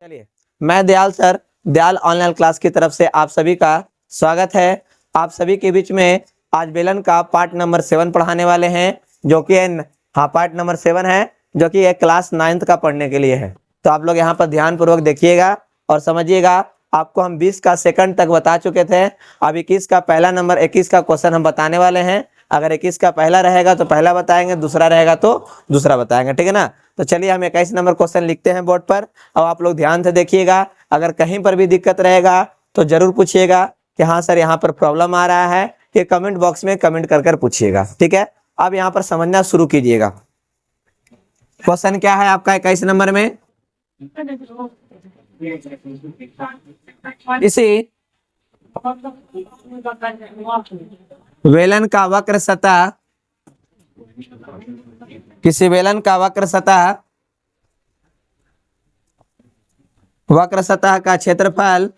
चलिए, मैं Dayal sir, Dayal online class की तरफ से आप सभी का स्वागत है। आप सभी के बीच में आज बेलन का पार्ट नंबर 7 पढ़ाने वाले हैं, जो कि पार्ट नंबर 7 है, जो कि एक क्लास 9th का पढ़ने के लिए है। तो आप लोग यहाँ पर ध्यान पूर्वक देखिएगा और समझिएगा। आपको हम 20 का सेकंड तक बता चुके थे। अब 21 का पहला नंबर 21 का क्वेश्चन हम बताने वाले हैं। अगर 21 का पहला रहेगा तो पहला बताएंगे, दूसरा रहेगा तो दूसरा बताएंगे, ठीक है ना। तो चलिए हम 21 नंबर क्वेश्चन लिखते हैं बोर्ड पर। अब आप लोग ध्यान से देखिएगा। अगर कहीं पर भी दिक्कत रहेगा तो जरूर पूछिएगा कि हाँ सर यहाँ पर प्रॉब्लम आ रहा है, ये कमेंट बॉक्स में कमेंट कर पूछिएगा, ठीक है। अब यहाँ पर समझना शुरू कीजिएगा। क्वेश्चन क्या है आपका 21 नंबर में? इसी वेलन का वक्र सतह, किसी वेलन का वक्र सतह का क्षेत्रफल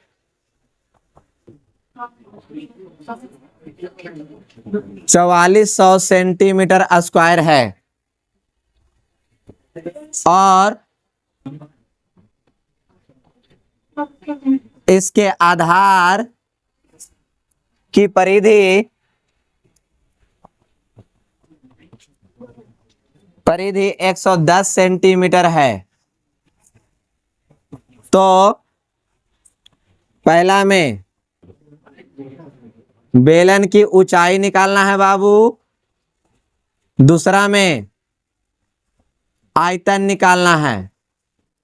4400 सेंटीमीटर स्क्वायर है और इसके आधार की परिधि 110 सेंटीमीटर है। तो पहला में बेलन की ऊंचाई निकालना है बाबू, दूसरा में आयतन निकालना है।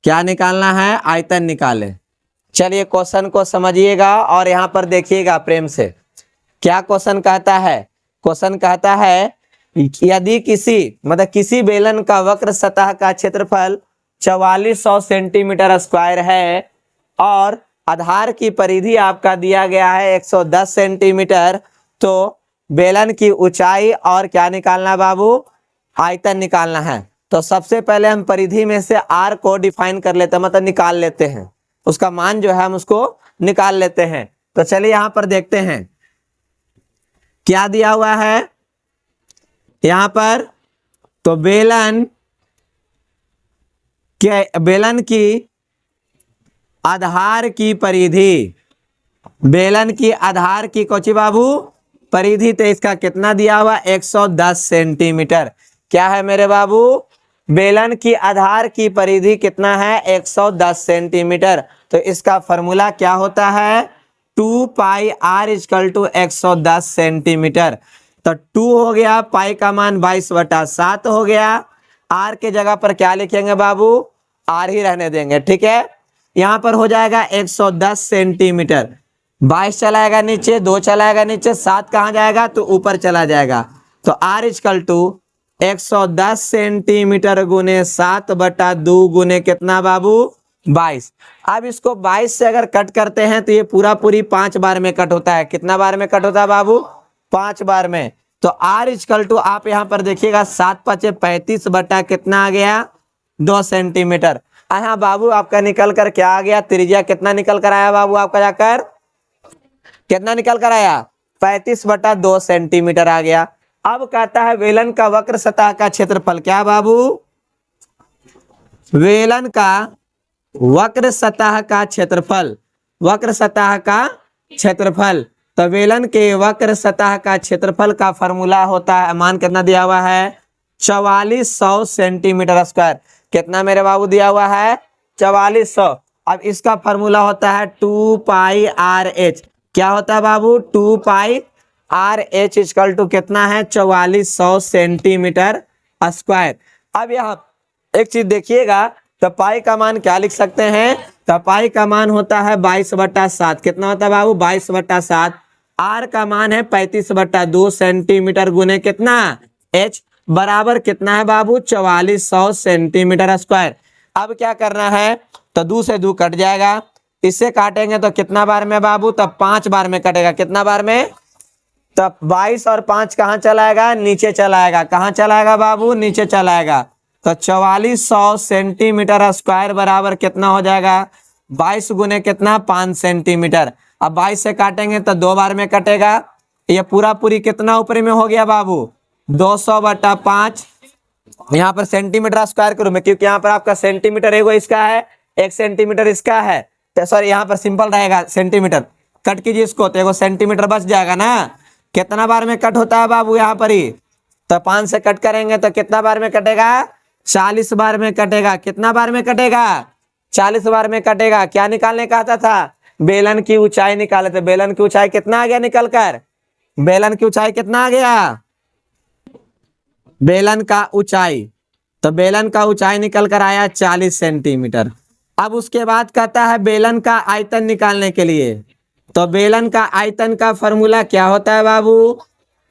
क्या निकालना है? आयतन निकाले। चलिए क्वेश्चन को समझिएगा और यहाँ पर देखिएगा प्रेम से। क्या क्वेश्चन कहता है? क्वेश्चन कहता है यदि किसी बेलन का वक्र सतह का क्षेत्रफल 4400 सेंटीमीटर स्क्वायर है और आधार की परिधि आपका दिया गया है 110 सेंटीमीटर, तो बेलन की ऊंचाई और क्या निकालना बाबू? आयतन निकालना है। तो सबसे पहले हम परिधि में से r को डिफाइन कर लेते हैं, मतलब निकाल लेते हैं। उसका मान जो है हम उसको निकाल लेते हैं। तो चलिए यहां पर देखते हैं क्या दिया हुआ है यहां पर। तो बेलन की आधार की परिधि, बेलन की आधार की कोची बाबू परिधि, तो इसका कितना दिया हुआ? 110 सेंटीमीटर। क्या है मेरे बाबू? बेलन की आधार की परिधि कितना है? 110 सेंटीमीटर। तो इसका फॉर्मूला क्या होता है? 2 पाई r = 110 सेंटीमीटर। तो 2 हो गया, पाई का मान 22/7 हो गया। r के जगह पर क्या लिखेंगे बाबू? r ही रहने देंगे, ठीक है। यहाँ पर हो जाएगा 110 सेंटीमीटर। 22 चलाएगा नीचे, 2 चलाएगा नीचे, 7 कहाँ जाएगा? तो ऊपर चला जाएगा। तो r = 110 सेंटीमीटर गुने 7/2 गुने कितना बाबू? 22। अब इसको 22 से अगर कट करते हैं तो ये पूरी 5 बार में कट होता है। कितना बार में कट होता है बाबू? 5 बार में। तो r = आप यहाँ पर देखिएगा 7 × 5 = 35 बटा कितना आ गया? 2 सेंटीमीटर। यहाँ बाबू आपका निकल कर क्या आ गया? त्रिज्या कितना निकल कर आया बाबू आपका? जाकर कितना निकल कर आया? 35/2 सेंटीमीटर आ गया। अब कहता है वेलन का वक्र सतह का क्षेत्रफल। क्या बाबू? वेलन का वक्र सतह का क्षेत्रफल, वक्र सतह का क्षेत्रफल। तो वेलन के वक्र सतह का क्षेत्रफल का फॉर्मूला होता है, मान कितना दिया हुआ है? 4400 सेंटीमीटर स्क्वायर। कितना मेरे बाबू दिया हुआ है? 4400। अब इसका फॉर्मूला होता है 2 पाई RH। क्या होता है बाबू? 2 पाई RH = कितना है? 4400 सेंटीमीटर स्क्वायर। अब यहाँ एक चीज देखिएगा, तो पाई का मान क्या लिख सकते हैं? तो पाई का मान होता है 22/7। कितना होता है बाबू? 22/7। r का मान है 35/2 सेंटीमीटर गुने कितना? h बराबर कितना है बाबू? 4400 सेंटीमीटर स्क्वायर। अब क्या करना है? तो 2 से 2 कट जाएगा, इससे काटेंगे तो कितना बार में बाबू? तब 5 बार में कटेगा। कितना बार में? तब 22 और 5 कहाँ चलाएगा? नीचे चलाएगा। कहाँ चलाएगा बाबू? नीचे चलाएगा। तो 4400 सेंटीमीटर स्क्वायर बराबर कितना हो जाएगा? 22 गुने कितना? 5 सेंटीमीटर। अब 22 से काटेंगे तो 2 बार में कटेगा। ये पूरी कितना ऊपर में हो गया बाबू? 200/5। यहाँ पर सेंटीमीटर स्क्वायर के रूप में, क्योंकि यहाँ पर आपका सेंटीमीटर है वो इसका है, 1 सेंटीमीटर इसका है, तो सॉरी यहाँ पर सिंपल रहेगा सेंटीमीटर, कट कीजिए इसको तो एगो सेंटीमीटर बच जाएगा ना। कितना बार में कट होता है बाबू यहाँ पर ही, तो 5 से कट करेंगे तो कितना बार में कटेगा, 40 बार में कटेगा। कितना बार में कटेगा, 40 बार में कटेगा। क्या निकालने कहता था, बेलन की ऊंचाई निकाले, तो बेलन की ऊंचाई कितना आ गया निकल कर, बेलन की ऊंचाई कितना आ गया, बेलन का ऊंचाई, तो बेलन का ऊंचाई निकल कर आया 40 सेंटीमीटर। अब उसके बाद कहता है बेलन का आयतन निकालने के लिए, तो बेलन का आयतन का फॉर्मूला क्या होता है बाबू,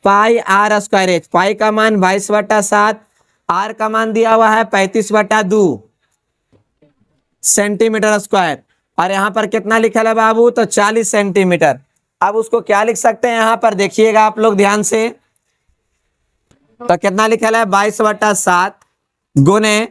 पाई आर स्क्वायर एच। पाई का मान 22/7, आर का मान दिया हुआ है 35/2 सेंटीमीटर स्क्वायर, और यहाँ पर कितना लिखा है बाबू, तो 40 सेंटीमीटर। अब उसको क्या लिख सकते हैं यहाँ पर देखिएगा आप लोग ध्यान से, तो कितना लिखा है 22/7 गुने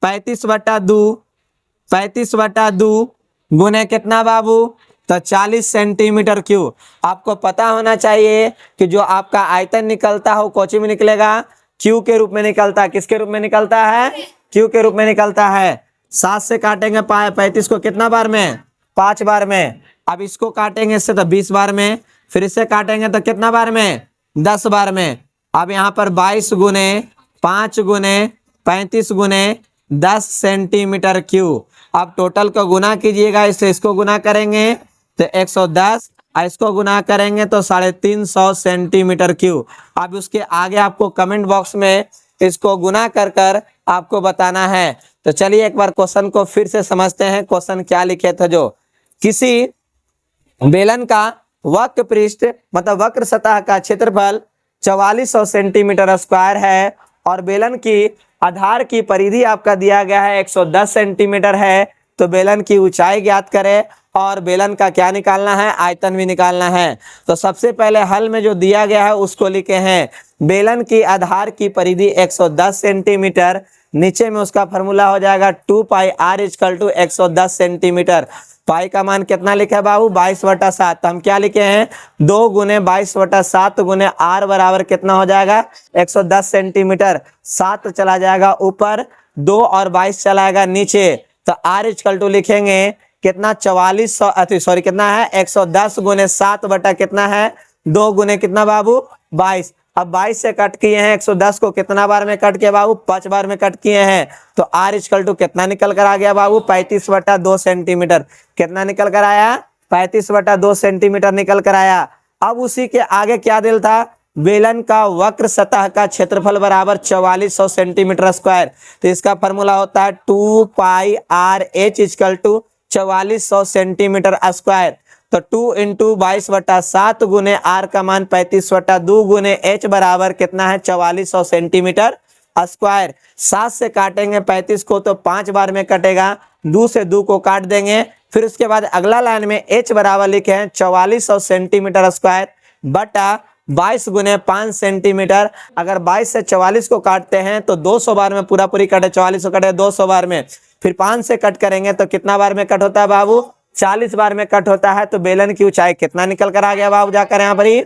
35/2 गुने कितना बाबू, तो 40 सेंटीमीटर क्यूब। आपको पता होना चाहिए कि जो आपका आयतन निकलता है वो कोची में निकलेगा, क्यू के रूप में निकलता है। किसके रूप में निकलता है, क्यू के रूप में निकलता है। 7 से काटेंगे 35 को कितना बार में, 5 बार में। अब इसको काटेंगे इससे तो 20 बार में, फिर इससे काटेंगे तो कितना बार में, 10 बार में। अब यहाँ पर 22 गुने 5 गुने 35 गुने 10 सेंटीमीटर क्यूब। अब टोटल को गुना कीजिएगा, इससे इसको गुना करेंगे तो 110, इसको गुना करेंगे तो 350 सेंटीमीटर क्यूब। अब उसके आगे आपको कमेंट बॉक्स में इसको गुना कर कर आपको बताना है। तो चलिए एक बार क्वेश्चन को फिर से समझते हैं। क्वेश्चन क्या लिखे थे, जो किसी बेलन का वक्र पृष्ठ मतलब वक्र सतह का क्षेत्रफल 4400 सेंटीमीटर स्क्वायर है और बेलन की आधार की परिधि आपका दिया गया है 110 सेंटीमीटर है, तो बेलन की ऊंचाई ज्ञात करें और बेलन का क्या निकालना है, आयतन भी निकालना है। तो सबसे पहले हल में जो दिया गया है उसको लिखे हैं, बेलन की आधार की परिधि 110 सेंटीमीटर, नीचे में उसका फॉर्मूला हो जाएगा 2 pi are equal to 110 centimetre. पाई का मान कितना लिखा है बाबू, 22/7। तो हम क्या लिखे हैं, 2 गुने 22/7 गुने आर बराबर कितना हो जाएगा, 110 सेंटीमीटर। 7 चला जाएगा ऊपर, 2 और 22 चलाएगा नीचे, तो आर इक्वल टू लिखेंगे कितना, 4400 सॉरी कितना है, 110 गुने 7 बटा कितना है, 2 गुने कितना बाबू, 22। अब 22 से कट किए हैं 110 को कितना बार में कट किया बाबू, 5 बार में कट किए हैं, तो आर इक्वल टू कितना निकल कर आ गया बाबू, 35/2 सेंटीमीटर। कितना निकल कर आया, 35/2 सेंटीमीटर निकल कर आया। अब उसी के आगे क्या दिल था, बेलन का वक्र सतह का क्षेत्रफल बराबर 4400 सेंटीमीटर स्क्वायर। तो इसका फॉर्मूला होता है 2 pi r h equal to 4400 centimetre square. तो 2 इंटू 22/7 गुने आर का मान 35/2 गुने एच बराबर कितना है, 4400 सेंटीमीटर स्क्वायर। 7 से काटेंगे 35 को तो 5 बार में कटेगा, 2 से 2 को काट देंगे। फिर उसके बाद अगला लाइन में एच बराबर लिखे हैं 4400 सेंटीमीटर स्क्वायर बटा 22 गुने 5 सेंटीमीटर। अगर 22 से 44 को काटते हैं तो 200 बार में पूरा पूरी कटे, 44 को कटे 200 बार में, फिर 5 से कट करेंगे तो कितना बार में कट होता है बाबू, 40 बार में कट होता है। तो बेलन की ऊंचाई कितना निकल कर आ गया बाबू, जाकर यहाँ पर ही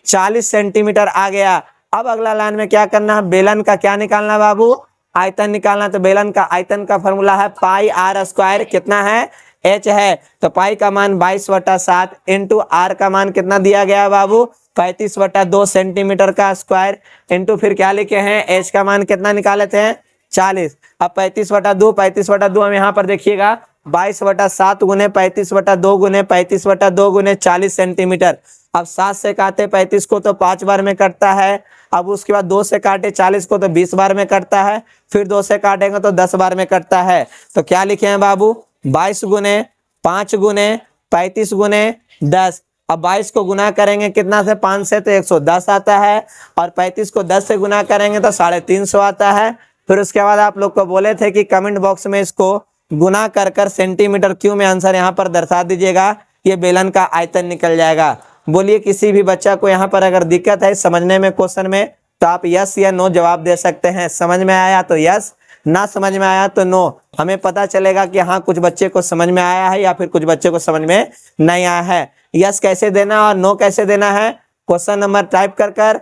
40 सेंटीमीटर आ गया। अब अगला लाइन में क्या करना है, बेलन का क्या निकालना बाबू, आयतन निकालना। तो बेलन का आयतन का फॉर्मूला है पाई आर स्क्वायर, कितना है, एच है। तो पाई का मान 22/7 इंटू आर का मान कितना दिया गया बाबू, 35/2 सेंटीमीटर का स्क्वायर इंटू फिर क्या लिखे हैं, एच का मान कितना निकाले थे, 40। अब 35/2 हम यहाँ पर देखिएगा 22/7 गुने 35/2 गुने 35/2 गुने 40 सेंटीमीटर। अब 7 से काटे 35 को तो 5 बार में कटता है। अब उसके बाद 2 से काटे 40 को तो 20 बार में कटता है, फिर 2 से काटेंगे तो 10 बार में कटता है। तो क्या लिखे हैं बाबू, 22 गुने 5 गुने 35 गुने 10। अब 22 को गुना करेंगे कितना से, 5 से, तो 110 आता है, और 35 को 10 से गुना करेंगे तो 350 आता है। फिर उसके बाद आप लोग को बोले थे कि कमेंट बॉक्स में इसको गुना कर कर सेंटीमीटर क्यूब में आंसर यहाँ पर दर्शा दीजिएगा, ये बेलन का आयतन निकल जाएगा। बोलिए किसी भी बच्चा को यहाँ पर अगर दिक्कत है समझने में क्वेश्चन में, तो आप यस या नो जवाब दे सकते हैं। समझ में आया तो यस, ना समझ में आया तो नो। हमें पता चलेगा कि हाँ कुछ बच्चे को समझ में आया है या फिर कुछ बच्चे को समझ में नहीं आया है। यस कैसे देना और नो कैसे देना है, क्वेश्चन नंबर टाइप कर कर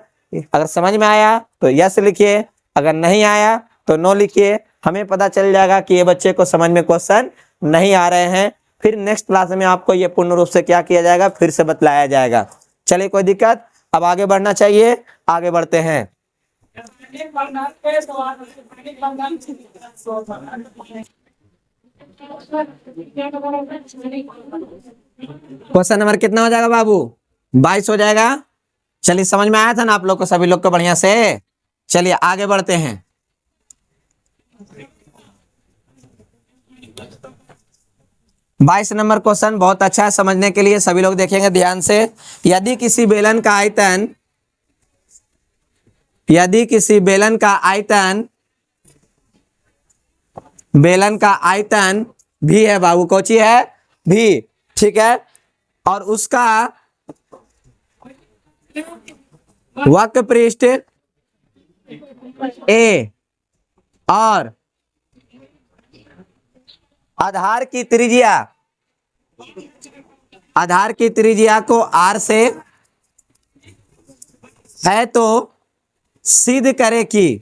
अगर समझ में आया तो यस लिखिए, अगर नहीं आया तो नो लिखिए। हमें पता चल जाएगा कि ये बच्चे को समझ में क्वेश्चन नहीं आ रहे हैं, फिर नेक्स्ट क्लास में आपको ये पूर्ण रूप से क्या किया जाएगा, फिर से बतलाया जाएगा। चलिए कोई दिक्कत, अब आगे बढ़ना चाहिए, आगे बढ़ते हैं। क्वेश्चन नंबर कितना हो जाएगा बाबू, 22 हो जाएगा। चलिए समझ में आया था ना आप लोग को, सभी लोग को बढ़िया से। चलिए आगे बढ़ते हैं। बाईस नंबर क्वेश्चन बहुत अच्छा है समझने के लिए, सभी लोग देखेंगे ध्यान से। यदि किसी बेलन का आयतन, यदि किसी बेलन का आयतन, बेलन का आयतन भी है बाबू, कोची है भी, ठीक है, और उसका वक्र पृष्ठ ए और आधार की त्रिज्या, आधार की त्रिज्या को आर से है, तो सिद्ध करे कि,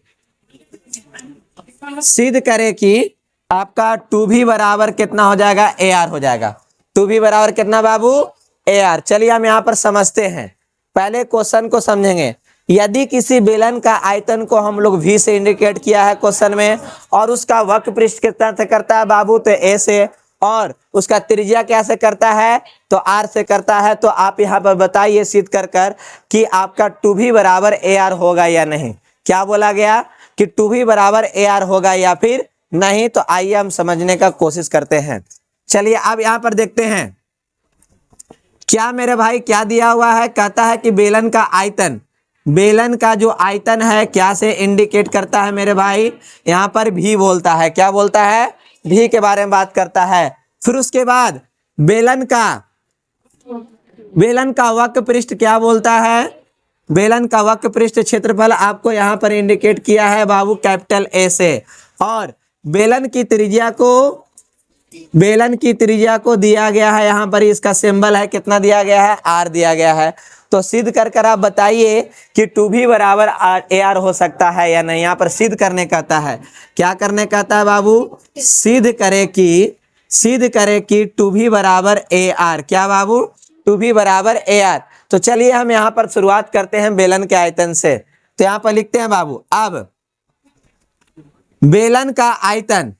सिद्ध करे कि आपका 2v बराबर कितना हो जाएगा, ए आर हो जाएगा। 2v बराबर कितना बाबू, ए आर। चलिए हम यहां पर समझते हैं, पहले क्वेश्चन को समझेंगे। यदि किसी बेलन का आयतन को हम लोग v से इंडिकेट किया है क्वेश्चन में, और उसका वक्र पृष्ठ कितना से करता है बाबू, तो a से, और उसका त्रिज्या कैसे करता है, तो r से करता है, तो आप यहाँ पर बताइए सिद्ध कर कर कि आपका 2v बराबर ए आर होगा या नहीं। क्या बोला गया कि 2v बराबर ए आर होगा या फिर नहीं, तो आइए हम समझने का कोशिश करते हैं। चलिए अब यहाँ पर देखते हैं क्या मेरे भाई क्या दिया हुआ है। कहता है कि बेलन का आयतन, बेलन का जो आयतन है क्या से इंडिकेट करता है मेरे भाई, यहाँ पर भी बोलता है, क्या बोलता है, भी के बारे में बात करता है। फिर उसके बाद बेलन का, बेलन का वक्र पृष्ठ क्या बोलता है, बेलन का वक्र पृष्ठ क्षेत्रफल आपको यहाँ पर इंडिकेट किया है बाबू कैपिटल ए से, और बेलन की त्रिज्या को, बेलन की त्रिज्या को दिया गया है, यहाँ पर इसका सिंबल है, कितना दिया गया है, आर दिया गया है। तो सिद्ध कर कर आप बताइए कि 2v बराबर ए आर हो सकता है या नहीं। यहाँ पर सिद्ध करने कहता है, क्या करने कहता है बाबू, सिद्ध करे कि, सिद्ध करे कि 2v बराबर ए आर, क्या बाबू, 2v बराबर ए आर। तो चलिए हम यहाँ पर शुरुआत करते हैं बेलन के आयतन से। तो यहाँ पर लिखते हैं बाबू, अब बेलन का आयतन,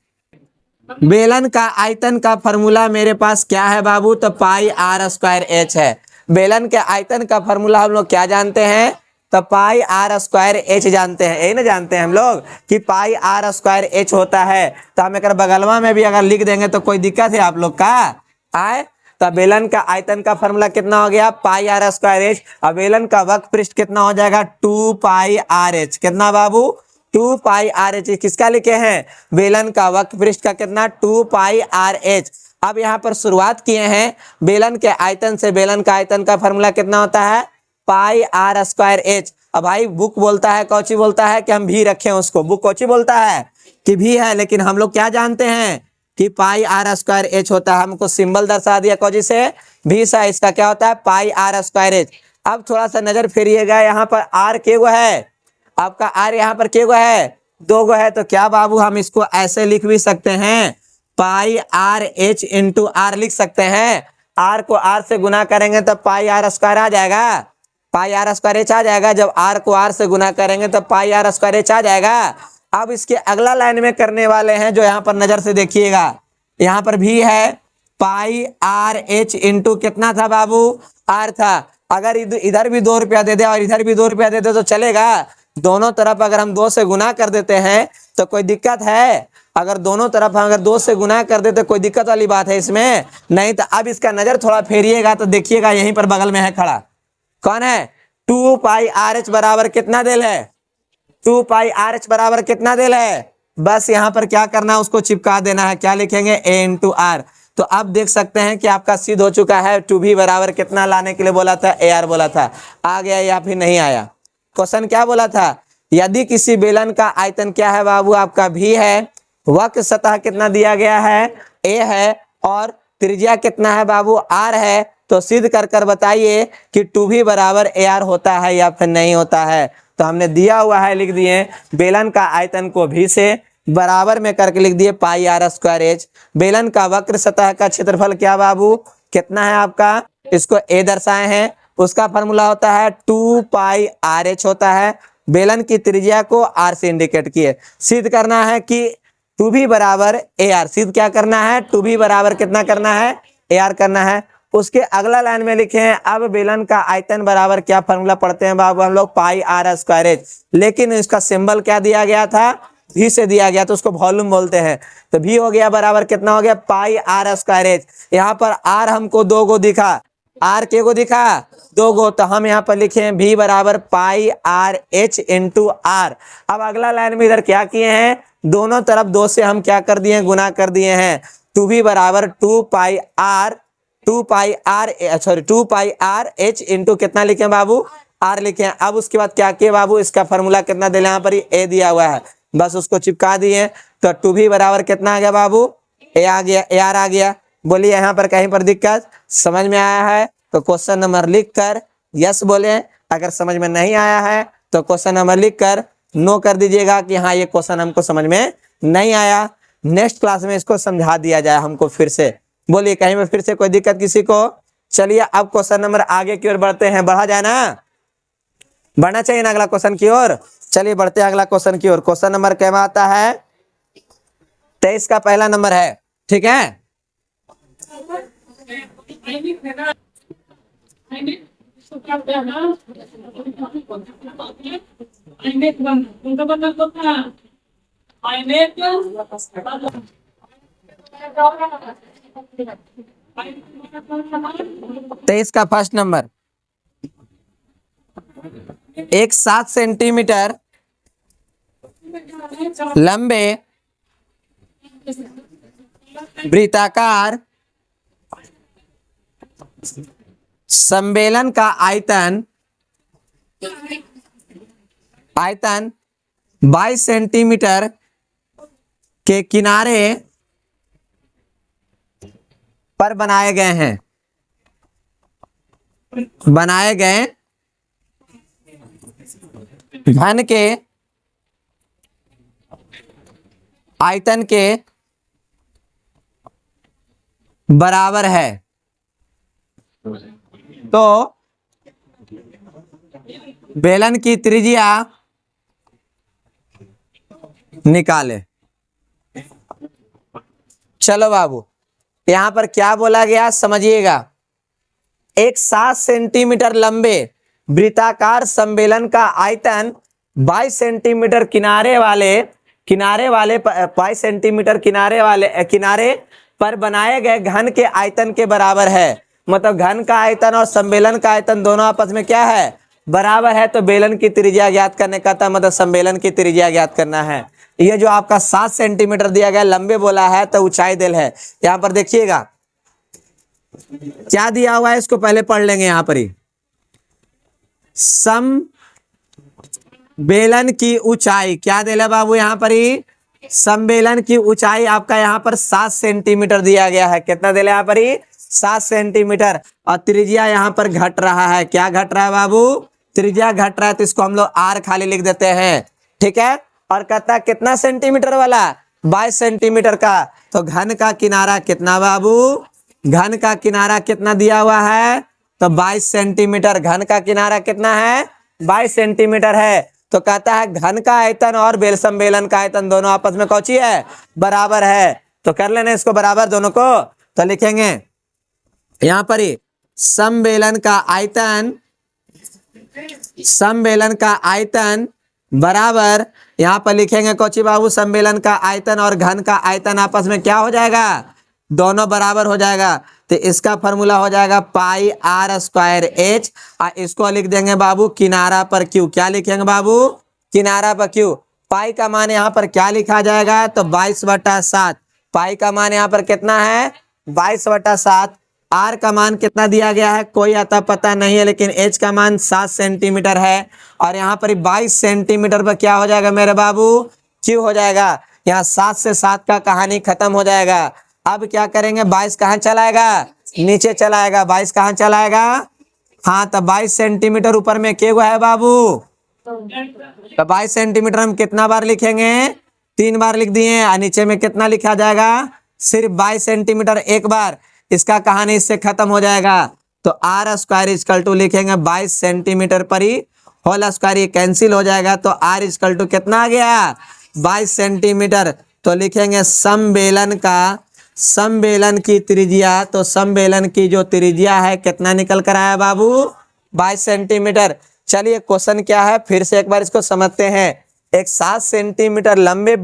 बेलन का आयतन का फॉर्मूला मेरे पास क्या है बाबू, तो पाई आर स्क्वायर एच है। बेलन के आयतन का फॉर्मूला हम लोग क्या जानते हैं, तो पाई आर स्क्वायर एच जानते हैं, यही ना जानते हैं हम लोग कि पाई आर स्क्वायर एच होता है। तो हम एक बगलवा में भी अगर लिख देंगे तो कोई दिक्कत है आप लोग का आए। तो बेलन का आयतन का फॉर्मूला कितना हो गया, पाई आर स्क्वायर एच। अब बेलन का वक्र पृष्ठ कितना हो जाएगा, 2 पाई आर एच, कितना बाबू, 2 पाई आर एच। किसका लिखे हैं, बेलन का वक्र पृष्ठ का कितना, 2 पाई आर एच। अब यहाँ पर शुरुआत किए हैं बेलन के आयतन से। बेलन का आयतन का फॉर्मूला कितना होता है, पाई आर स्क्वायर एच। अब भाई बुक बोलता है, कौची बोलता है कि हम भी रखें उसको, बुक कौची बोलता है कि भी है, लेकिन हम लोग क्या जानते हैं कि पाई आर स्क्वायर एच होता है। हमको सिंबल दर्शा दिया कौची से, भी सा, इसका क्या होता है, पाई आर स्क्वायर एच। अब थोड़ा सा नजर फेरिएगा, यहाँ पर आर के गो है, आपका आर यहाँ पर के गो है, 2 गो है। तो क्या बाबू हम इसको ऐसे लिख भी सकते हैं, पाई आर एच इंटू आर लिख सकते हैं। आर को आर से गुना करेंगे तो पाई आर स्क्वायर आ जाएगा, पाई आर स्क्वायर एच आ जाएगा। जब आर को आर से गुना करेंगे तो पाई आर स्क्वायर एच आ जाएगा। अब इसके अगला लाइन में करने वाले हैं, जो यहाँ पर नजर से देखिएगा, यहाँ पर भी है पाई आर एच इंटू कितना था बाबू, आर था। अगर इधर भी 2 रुपया दे दे और इधर भी 2 रुपया दे दे तो चलेगा। दोनों तरफ अगर हम 2 से गुना कर देते हैं तो कोई दिक्कत है, अगर दोनों तरफ अगर 2 से गुना कर देते कोई दिक्कत वाली बात है इसमें नहीं। तो अब इसका नजर थोड़ा फेरिएगा तो देखिएगा यहीं पर बगल में है खड़ा, कौन है, 2 पाई आर एच बराबर कितना देल है, 2 पाई आर एच बराबर कितना देल है। बस यहाँ पर क्या करना है, उसको चिपका देना है, क्या लिखेंगे, ए इंटू आर। तो अब देख सकते हैं कि आपका सिद्ध हो चुका है। 2v बराबर कितना लाने के लिए बोला था, ए आर बोला था, आ गया या फिर नहीं आया। क्वेश्चन क्या बोला था, यदि किसी बेलन का आयतन क्या है बाबू, आपका भी है, वक्र सतह कितना दिया गया है, ए है, और त्रिज्या कितना है बाबू, आर है। तो सिद्ध कर कर बताइए कि 2v बराबर ए आर होता है या फिर नहीं होता है। तो हमने दिया हुआ है, लिख दिए, बेलन का आयतन को भी से बराबर में करके लिख दिए पाई आर स्क्वायर एच। बेलन का वक्र सतह का क्षेत्रफल क्या बाबू कितना है आपका, इसको ए दर्शाए हैं, उसका फॉर्मूला होता है 2 पाई आर एच होता है। बेलन की त्रिज्या को आर से इंडिकेट किए, सिद्ध करना है कि टू भी बराबर ए आर, सिद्ध क्या करना है, टू भी बराबर कितना करना है, ए आर करना है। उसके अगला लाइन में लिखे हैं अब बेलन का आयतन बराबर क्या फॉर्मूला पढ़ते हैं बाबू हम लोग पाई आर स्क्वायर एच, लेकिन इसका सिंबल क्या दिया गया था, भी से दिया गया तो उसको वॉल्यूम बोलते हैं। तो भी हो गया बराबर कितना हो गया पाई आर स्क्वायर एच। यहाँ पर आर हमको 2 गो दिखा, आर के गो दिखा 2 गो, तो हम यहाँ पर लिखे हैं भी बराबर पाई आर एच इंटू आर। अब अगला लाइन में इधर क्या किए हैं, दोनों तरफ 2 से हम क्या कर दिए हैं, गुना कर दिए हैं। टू भी बराबर 2 पाई आर एच इंटू कितना लिखे बाबू, आर लिखे हैं। अब उसके बाद क्या किए बाबू, इसका फॉर्मूला कितना दे यहाँ पर ए दिया हुआ है, बस उसको चिपका दिए। तो टू भी बराबर कितना आ गया बाबू, ए आ गया, ए आर आ गया। बोलिए यहाँ पर कहीं पर दिक्कत समझ में आया है तो क्वेश्चन नंबर लिख कर यस बोले, अगर समझ में नहीं आया है तो क्वेश्चन नंबर लिख कर नो कर दीजिएगा कि हाँ ये क्वेश्चन हमको समझ में नहीं आया, नेक्स्ट क्लास में इसको समझा दिया जाए हमको फिर से। बोलिए कहीं में फिर से कोई दिक्कत किसी को। चलिए अब क्वेश्चन नंबर आगे की ओर बढ़ते हैं, बढ़ा जाए ना, बढ़ना चाहिए ना अगला क्वेश्चन की ओर। चलिए बढ़ते हैं अगला क्वेश्चन की ओर। क्वेश्चन नंबर क्या आता है, 23 का पहला नंबर है, ठीक है। तेईस का फर्स्ट नंबर, एक 7 सेंटीमीटर लंबे वृत्ताकार सम्मेलन का आयतन 22 सेंटीमीटर के किनारे पर बनाए गए घन के आयतन के बराबर है। तो बेलन की त्रिज्या निकाले। चलो बाबू यहां पर क्या बोला गया समझिएगा, एक 7 सेंटीमीटर लंबे वृत्ताकार सम्मेलन का आयतन 22 सेंटीमीटर किनारे वाले 22 सेंटीमीटर किनारे पर बनाए गए घन के आयतन के बराबर है। मतलब घन का आयतन और सम्मेलन का आयतन दोनों आपस में क्या है, बराबर है। तो बेलन की त्रिज्या ज्ञात करने का था, मतलब सम्मेलन की त्रिज्या ज्ञात करना है। ये जो आपका 7 सेंटीमीटर दिया गया लंबे बोला है तो ऊंचाई दिल है। यहाँ पर देखिएगा क्या दिया हुआ है, इसको पहले पढ़ लेंगे। यहाँ पर ही सम बेलन की ऊंचाई क्या दिला बाबू, यहाँ पर ही सम्मेलन की ऊंचाई आपका यहाँ पर 7 सेंटीमीटर दिया गया है। कितना दिला यहाँ पर ही 7 सेंटीमीटर, और त्रिज्या यहाँ पर घट रहा है। क्या घट रहा है बाबू, त्रिज्या घट रहा है, तो इसको हम लोग आर खाली लिख देते हैं, ठीक है। और कहता कितना सेंटीमीटर वाला, 22 सेंटीमीटर का। तो घन का किनारा कितना बाबू, घन का किनारा कितना दिया हुआ है, तो 22 सेंटीमीटर। घन का किनारा कितना है, 22 सेंटीमीटर है। तो कहता है घन का आयतन और बेल सम्मेलन का आयतन दोनों आपस में कौची है, बराबर है। तो कर लेना इसको बराबर दोनों को। तो लिखेंगे यहाँ पर ही सम्मेलन का आयतन बराबर, यहाँ पर लिखेंगे कौची बाबू, सम्मेलन का आयतन और घन का आयतन आपस में क्या हो जाएगा, दोनों बराबर हो जाएगा। तो इसका फॉर्मूला हो जाएगा पाई आर स्क्वायर एच। इसको लिख देंगे बाबू किनारा पर क्यू। क्या लिखेंगे बाबू, किनारा पर क्यू। पाई का मान यहाँ पर क्या लिखा जाएगा, तो 22/7। पाई का मान यहाँ पर कितना है, 22/7। आर का मान कितना दिया गया है कोई आता पता नहीं है, लेकिन एच का मान 7 सेंटीमीटर है। और यहाँ पर 22 सेंटीमीटर पर क्या हो जाएगा मेरे बाबू, क्यू हो जाएगा। यहाँ 7 से 7 का कहानी खत्म हो जाएगा। अब क्या करेंगे, 22 कहाँ चलाएगा, नीचे चलाएगा। 22 कहाँ चलाएगा, हाँ तो 22 सेंटीमीटर ऊपर में क्या हुआ है बाबू, तो 22 सेंटीमीटर हम कितना बार लिखेंगे, 3 बार लिख दिए और नीचे में कितना लिखा जाएगा, सिर्फ 22 सेंटीमीटर एक बार। इसका कहानी इससे खत्म हो जाएगा। तो आर स्क्वायर इजकल टू लिखेंगे 22 सेंटीमीटर पर ही होल स्क्वायर, ये कैंसिल हो जाएगा। तो आर इजकल टू कितना आ गया, 22 सेंटीमीटर। तो लिखेंगे समबेलन की त्रिज्या, तो समबेलन की जो त्रिज्या है कितना निकल कर आया बाबू, 22 सेंटीमीटर। चलिए क्वेश्चन क्या है फिर से एक बार इसको समझते हैं। एक 7 सेंटीमीटर लंबे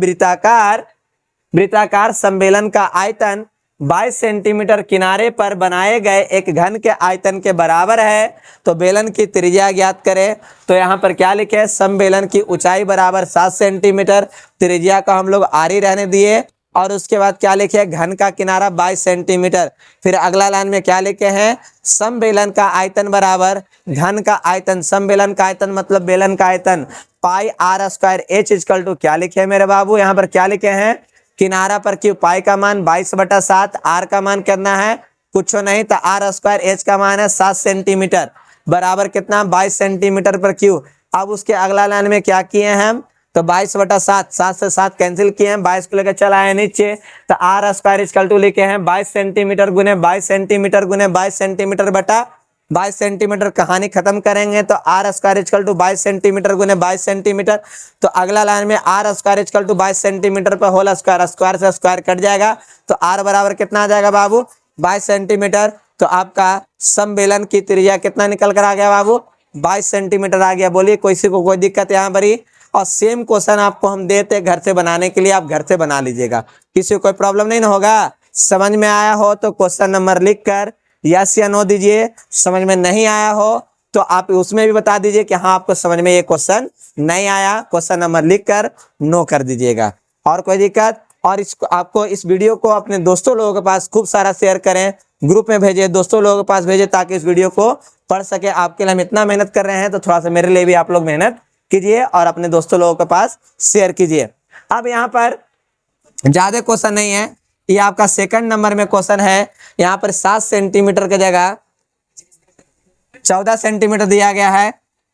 वृत्ताकार सम्मेलन का आयतन 22 सेंटीमीटर किनारे पर बनाए गए एक घन के आयतन के बराबर है। तो बेलन की त्रिज्या ज्ञात करें। तो यहाँ पर क्या लिखे, सम्मेलन की ऊंचाई बराबर 7 सेंटीमीटर, त्रिज्या का हम लोग आर ही रहने दिए। और उसके बाद क्या लिखे, घन का किनारा 22 सेंटीमीटर। फिर अगला लाइन में क्या लिखे हैं, समबेलन का आयतन बराबर घन का आयतन, समबेलन का आयतन मतलब बेलन का आयतन, pi r square h equal to क्या लिखे मेरे बाबू, यहाँ पर क्या लिखे हैं, किनारा पर क्यू पाई का मान 22/7, आर का मान कितना है, कुछ नहीं, तो आर स्क्वायर एच का मान है 7 सेंटीमीटर बराबर कितना, 22 सेंटीमीटर पर क्यू। अब उसके अगला लाइन में क्या किए हैं हम, तो 22/7, 7 से 7 कैंसिल किए हैं, 22 को लेकर चला है नीचे। तो आर स्क्वायर इजकल टू लिखे हैं 22 सेंटीमीटर गुने 22 सेंटीमीटर गुने 22 सेंटीमीटर बटा 22 सेंटीमीटर। कहानी खत्म करेंगे तो r square is equal to 22 centimetre गुने 22 सेंटीमीटर। तो अगला लाइन में r square is equal to 22 centimetre पर होल स्क्वायर, स्क्वायर से स्क्वायर कट जाएगा। तो आर बराबर कितना आ जाएगा बाबू, 22 सेंटीमीटर। तो आपका समबेलन की त्रिज्या कितना निकल कर आ गया बाबू, 22 सेंटीमीटर आ गया। बोलिए किसी को कोई दिक्कत यहाँ पर ही। और सेम क्वेश्चन आपको हम देते घर से बनाने के लिए, आप घर से बना लीजिएगा, किसी को कोई प्रॉब्लम नहीं ना होगा। समझ में आया हो तो क्वेश्चन नंबर लिख कर यस या नो दीजिए, समझ में नहीं आया हो तो आप उसमें भी बता दीजिए कि हाँ आपको समझ में ये क्वेश्चन नहीं आया, क्वेश्चन नंबर लिख कर नो कर दीजिएगा। और कोई दिक्कत, और इसको आपको इस वीडियो को अपने दोस्तों लोगों के पास खूब सारा शेयर करें, ग्रुप में भेजिए, दोस्तों लोगों के पास भेजिए ताकि इस वीडियो को पढ़ सके। आपके लिए हम इतना मेहनत कर रहे हैं तो थोड़ा सा मेरे लिए भी आप लोग मेहनत कीजिए और अपने दोस्तों लोगों के पास शेयर कीजिए। अब यहाँ पर ज्यादा क्वेश्चन नहीं है, ये आपका सेकंड नंबर में क्वेश्चन है। यहाँ पर 7 सेंटीमीटर की जगह 14 सेंटीमीटर दिया गया है,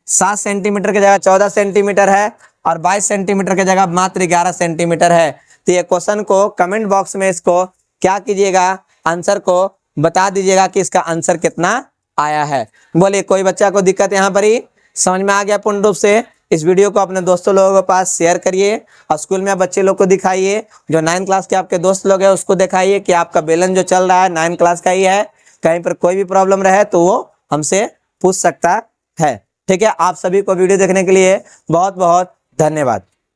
7 सेंटीमीटर की जगह 14 सेंटीमीटर है और 22 सेंटीमीटर की जगह मात्र 11 सेंटीमीटर है। तो ये क्वेश्चन को कमेंट बॉक्स में इसको क्या कीजिएगा, आंसर को बता दीजिएगा कि इसका आंसर कितना आया है। बोलिए कोई बच्चा को दिक्कत यहाँ पर ही समझ में आ गया पूर्ण रूप से। इस वीडियो को अपने दोस्तों लोगों के पास शेयर करिए और स्कूल में बच्चे लोग को दिखाइए, जो 9 क्लास के आपके दोस्त लोग हैं उसको दिखाइए कि आपका बेलन जो चल रहा है 9 क्लास का ही है। कहीं पर कोई भी प्रॉब्लम रहे तो वो हमसे पूछ सकता है। ठीक है, आप सभी को वीडियो देखने के लिए बहुत बहुत धन्यवाद।